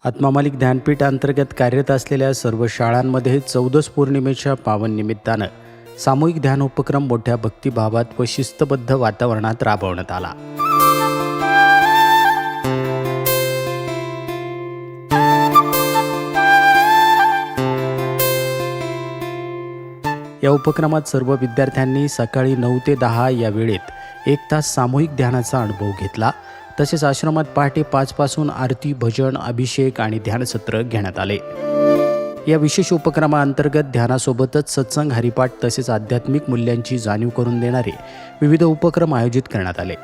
आत्मा मालिक ध्यानपीठ अंतर्गत कार्यरत असलेल्या सर्व शाळांमध्ये चौदस पौर्णिमेच्या पावन निमित्तानं सामूहिक ध्यान उपक्रम मोठ्या भक्तिभावात व शिस्तबद्ध वातावरणात राबवण्यात आला। या उपक्रमात सर्व विद्यार्थ्यांनी सकाळी 9 ते 10 या वेळेत 1 तास सामूहिक ध्यानाचा अनुभव घेतला। तसेच आश्रमात पहाटे 5 पासून आरती, भजन, अभिषेक आणि ध्यानसत्र घेण्यात आले। या विशेष उपक्रमाअंतर्गत ध्यानासोबतच सत्संग, हरिपाठ तसेच आध्यात्मिक मूल्यांची जाणीव करून देणारे विविध उपक्रम आयोजित करण्यात आले।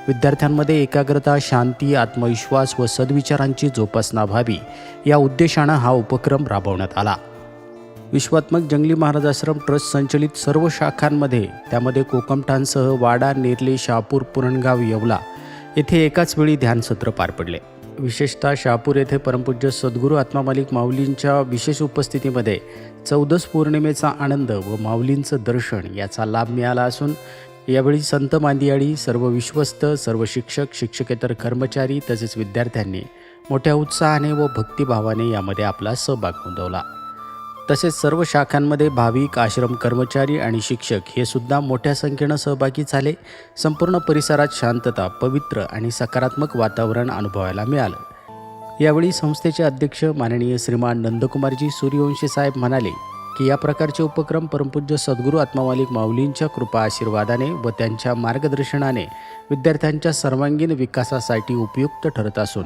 विद्यार्थ्यांमध्ये एकाग्रता, शांती, आत्मविश्वास व सद्विचारांची जोपासना व्हावी या उद्देशानं हा उपक्रम राबवण्यात आला। विश्वात्मक जंगली महाराज आश्रम ट्रस्ट संचलित सर्व शाखांमध्ये त्यामध्ये कोकमठाणसह वाडा, नेरले, शहापूर, पुरणगाव, येवला येथे एकाच वेळी ध्यानसत्र पार पडले। विशेषतः शहापूर येथे परमपूज्य सद्गुरू आत्मा मालिक माऊलींच्या विशेष उपस्थितीमध्ये चौदस पौर्णिमेचा आनंद व माऊलींचं दर्शन याचा लाभ मिळाला असून यावेळी संत मांदियाळी, सर्व विश्वस्त, सर्व शिक्षक, शिक्षकेतर कर्मचारी तसेच विद्यार्थ्यांनी मोठ्या उत्साहाने व भक्तिभावाने यामध्ये आपला सहभाग नोंदवला। तसेच सर्व शाखांमध्ये भाविक, आश्रम कर्मचारी आणि शिक्षक हे सुद्धा मोठ्या संख्येनं सहभागी झाले। संपूर्ण परिसरात शांतता, पवित्र आणि सकारात्मक वातावरण अनुभवायला मिळालं। यावेळी संस्थेचे अध्यक्ष माननीय श्रीमान नंदकुमारजी सूर्यवंशी साहेब म्हणाले की या प्रकारचे उपक्रम परमपूज्य सद्गुरू आत्मा मालिक माऊलींच्या कृपा आशीर्वादाने व त्यांच्या मार्गदर्शनाने विद्यार्थ्यांच्या सर्वांगीण विकासासाठी उपयुक्त ठरत असून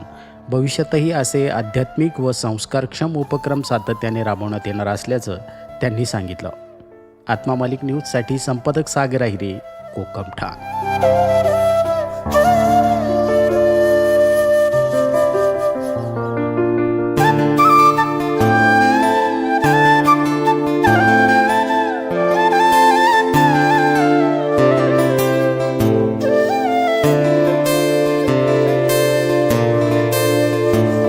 भविष्यातही असे आध्यात्मिक व संस्कारक्षम उपक्रम सातत्याने राबवण्यात येणार असल्याचं त्यांनी सांगितलं। आत्मा मालिक न्यूजसाठी संपादक सागर आहिरे, कोकमठाण।